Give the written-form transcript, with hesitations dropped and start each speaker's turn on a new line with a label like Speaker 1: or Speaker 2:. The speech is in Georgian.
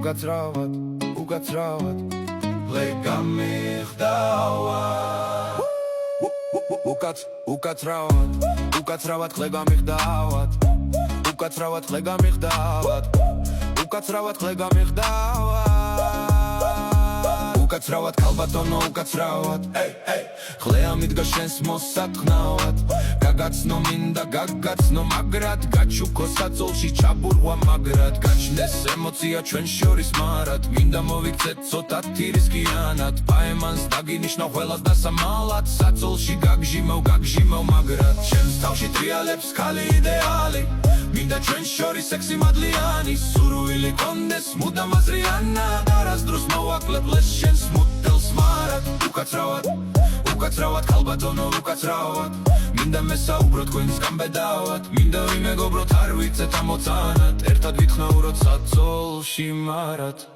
Speaker 1: უკაცრავად ლე გამიხდავად უკაცრავად ხლე გამიხდავად უკაცრავად ხლე გამიხდავად უკაცრავად ხლე გამიხდავად უკაცრავად ქალბატონო უკაცრავად ხლე ამიდგა შენს მოსათხნავად გაგაცნო მინდა გაგაცნო მაგრად გაჩუქო საწოლში ჩაბურღვა მაგრად გაჩნდეს ემოცია ჩვენ შორის მარად მინდა მოვიქცეთ ცოტათი რისკიანად პაემანს დაგინიშნავ ყველას დასამალად საწოლში გაგჟიმევ მაგრად ჩემს თავში ტრიალებს ქალი იდეალი მინდა ჩვენ შორის სექსი მადლიანი სურვილი კონდეს მუდამ აზრიანად არასდროს მოვაკლებ ლეს შენს მოდელს მარად უკაცრავად ქალბატონო უკაცრავად მინდა მესაუბრო თქვენს გამბედავად მინდა ვიმეგობროთ არ ვიცეთ ამოცანად ერთად ვითխნაუროთ საწოლში მარად